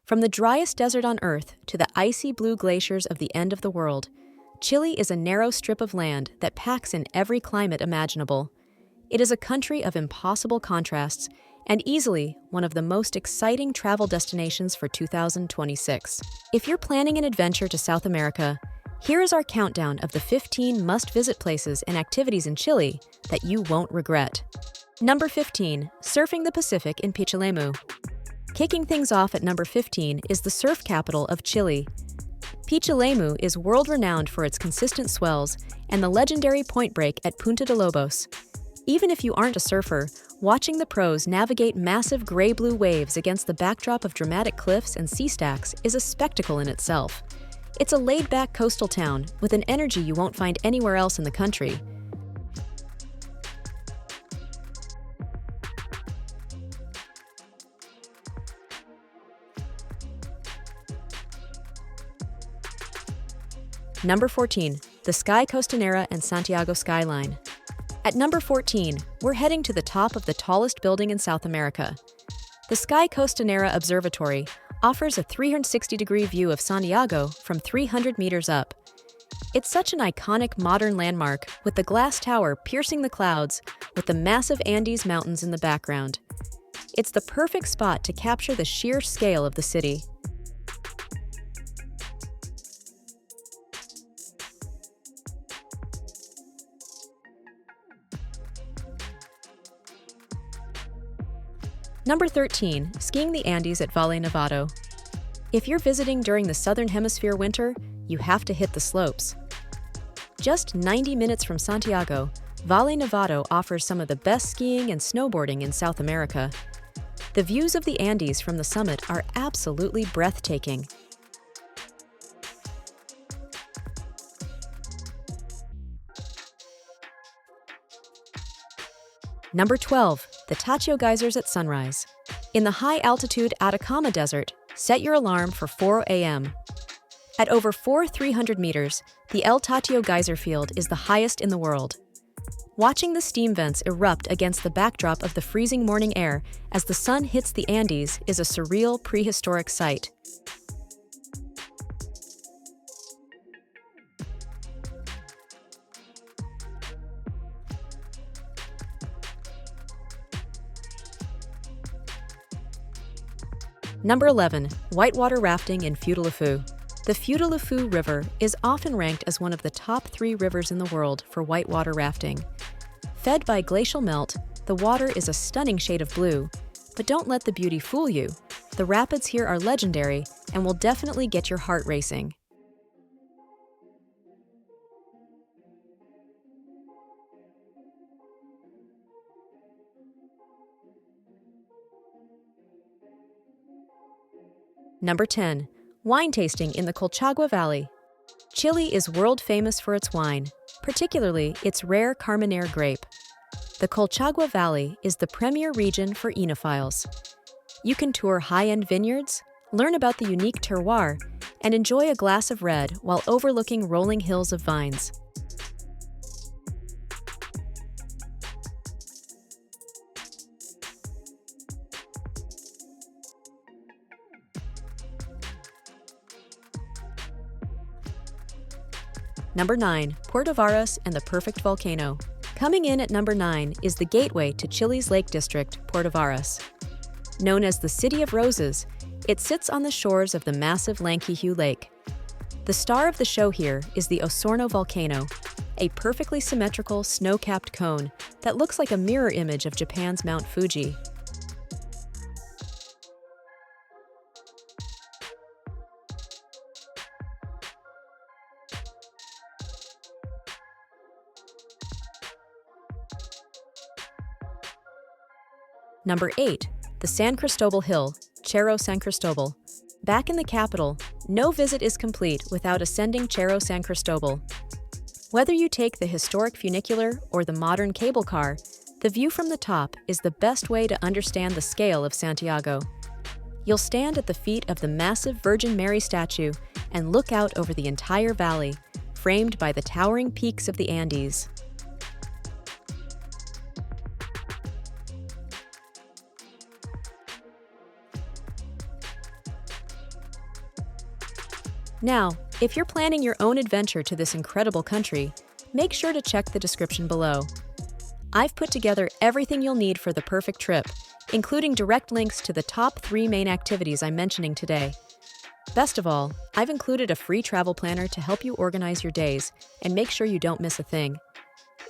From the driest desert on Earth to the icy blue glaciers of the end of the world, Chile is a narrow strip of land that packs in every climate imaginable. It is a country of impossible contrasts and easily one of the most exciting travel destinations for 2026. If you're planning an adventure to South America, here is our countdown of the 15 must-visit places and activities in Chile that you won't regret. Number 15. Surfing the Pacific in Pichilemu. Kicking things off at number 15 is the surf capital of Chile. Pichilemu is world-renowned for its consistent swells and the legendary point break at Punta de Lobos. Even if you aren't a surfer, watching the pros navigate massive gray-blue waves against the backdrop of dramatic cliffs and sea stacks is a spectacle in itself. It's a laid-back coastal town with an energy you won't find anywhere else in the country. Number 14. The Sky Costanera and Santiago Skyline. At number 14, we're heading to the top of the tallest building in South America. The Sky Costanera Observatory offers a 360-degree view of Santiago from 300 meters up. It's such an iconic modern landmark with the glass tower piercing the clouds with the massive Andes Mountains in the background. It's the perfect spot to capture the sheer scale of the city. Number 13. Skiing the Andes at Valle, Nevado. If you're visiting during the Southern Hemisphere winter, you have to hit the slopes. Just 90 minutes from Santiago, Valle, Nevado offers some of the best skiing and snowboarding in South America. The views of the Andes from the summit are absolutely breathtaking. Number 12. The Tatio Geysers at sunrise. In the high-altitude Atacama Desert, set your alarm for 4 a.m. At over 4,300 meters, the El Tatio Geyser Field is the highest in the world. Watching the steam vents erupt against the backdrop of the freezing morning air as the sun hits the Andes is a surreal prehistoric sight. Number 11. Whitewater rafting in Futaleufú. The Futaleufú River is often ranked as one of the top 3 rivers in the world for whitewater rafting. Fed by glacial melt, the water is a stunning shade of blue, but don't let the beauty fool you. The rapids here are legendary and will definitely get your heart racing. Number 10. Wine tasting in the Colchagua Valley. Chile is world famous for its wine, particularly its rare Carmenere grape. The Colchagua Valley is the premier region for enophiles. You can tour high-end vineyards, learn about the unique terroir, and enjoy a glass of red while overlooking rolling hills of vines. Number 9. Puerto Varas and the perfect volcano. Coming in at number 9 is the gateway to Chile's Lake District, Puerto Varas. Known as the City of Roses, it sits on the shores of the massive Lanquihue Lake. The star of the show here is the Osorno volcano, a perfectly symmetrical snow-capped cone that looks like a mirror image of Japan's Mount Fuji. Number 8. The San Cristóbal Hill, Cerro San Cristóbal. Back in the capital, no visit is complete without ascending Cerro San Cristóbal. Whether you take the historic funicular or the modern cable car, the view from the top is the best way to understand the scale of Santiago. You'll stand at the feet of the massive Virgin Mary statue and look out over the entire valley, framed by the towering peaks of the Andes. Now, if you're planning your own adventure to this incredible country, make sure to check the description below. I've put together everything you'll need for the perfect trip, including direct links to the top 3 main activities I'm mentioning today. Best of all, I've included a free travel planner to help you organize your days and make sure you don't miss a thing.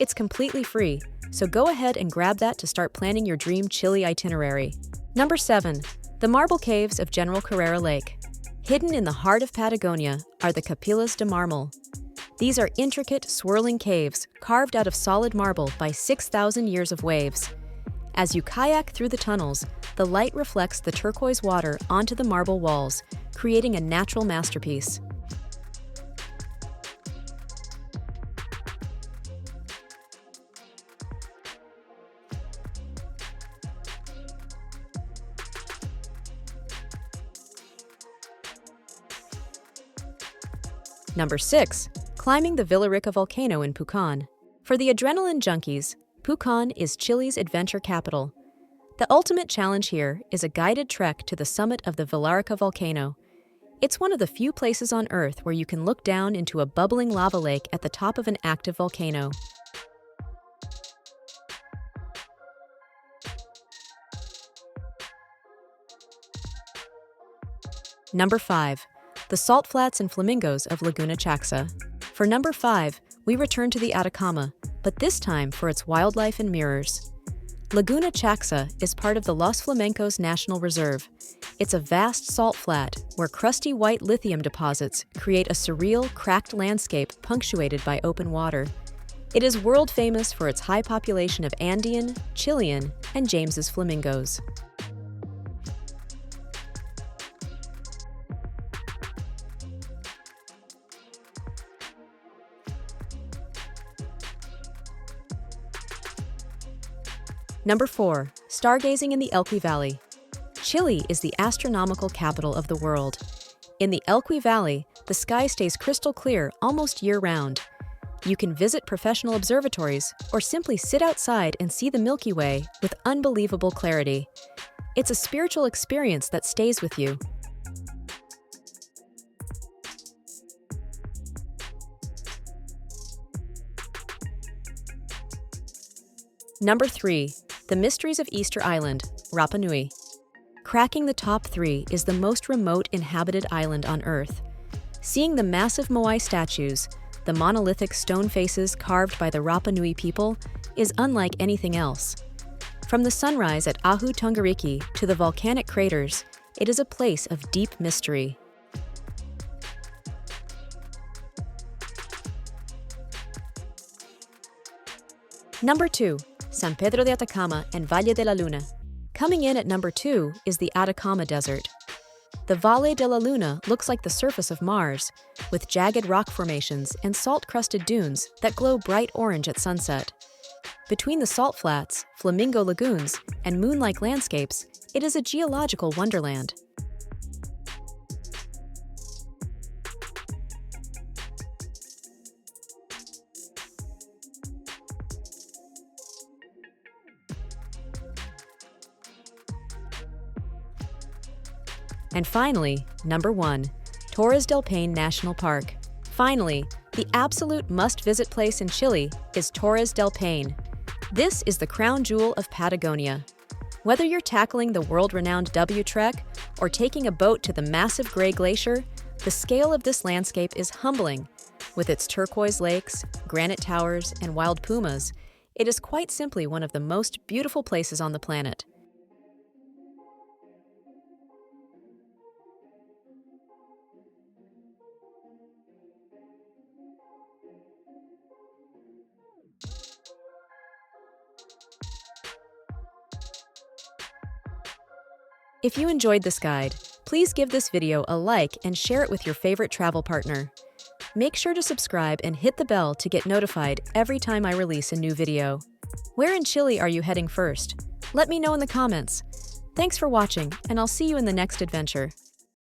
It's completely free, so go ahead and grab that to start planning your dream Chile itinerary. Number 7. The Marble Caves of General Carrera Lake. Hidden in the heart of Patagonia are the Capillas de Marmol. These are intricate, swirling caves carved out of solid marble by 6,000 years of waves. As you kayak through the tunnels, the light reflects the turquoise water onto the marble walls, creating a natural masterpiece. Number 6. Climbing the Villarrica volcano in Pucón. For the adrenaline junkies, Pucón is Chile's adventure capital. The ultimate challenge here is a guided trek to the summit of the Villarrica volcano. It's one of the few places on Earth where you can look down into a bubbling lava lake at the top of an active volcano. Number 5. The salt flats and flamingos of Laguna Chaxa. For number 5, we return to the Atacama, but this time for its wildlife and mirrors. Laguna Chaxa is part of the Los Flamencos National Reserve. It's a vast salt flat where crusty white lithium deposits create a surreal, cracked landscape punctuated by open water. It is world famous for its high population of Andean, Chilean, and James's flamingos. Number 4. Stargazing in the Elqui Valley. Chile is the astronomical capital of the world. In the Elqui Valley, the sky stays crystal clear almost year-round. You can visit professional observatories or simply sit outside and see the Milky Way with unbelievable clarity. It's a spiritual experience that stays with you. Number 3. The Mysteries of Easter Island, Rapa Nui. Cracking the top 3 is the most remote inhabited island on Earth. Seeing the massive Moai statues, the monolithic stone faces carved by the Rapa Nui people, is unlike anything else. From the sunrise at Ahu Tongariki to the volcanic craters, it is a place of deep mystery. Number 2. San Pedro de Atacama and Valle de la Luna. Coming in at number 2 is the Atacama Desert. The Valle de la Luna looks like the surface of Mars, with jagged rock formations and salt-crusted dunes that glow bright orange at sunset. Between the salt flats, flamingo lagoons, and moon-like landscapes, it is a geological wonderland. And finally, number 1, Torres del Paine National Park. Finally, the absolute must-visit place in Chile is Torres del Paine. This is the crown jewel of Patagonia. Whether you're tackling the world-renowned W Trek or taking a boat to the massive Gray Glacier, the scale of this landscape is humbling. With its turquoise lakes, granite towers, and wild pumas, it is quite simply one of the most beautiful places on the planet. If you enjoyed this guide, please give this video a like and share it with your favorite travel partner. Make sure to subscribe and hit the bell to get notified every time I release a new video. Where in Chile are you heading first? Let me know in the comments. Thanks for watching, and I'll see you in the next adventure.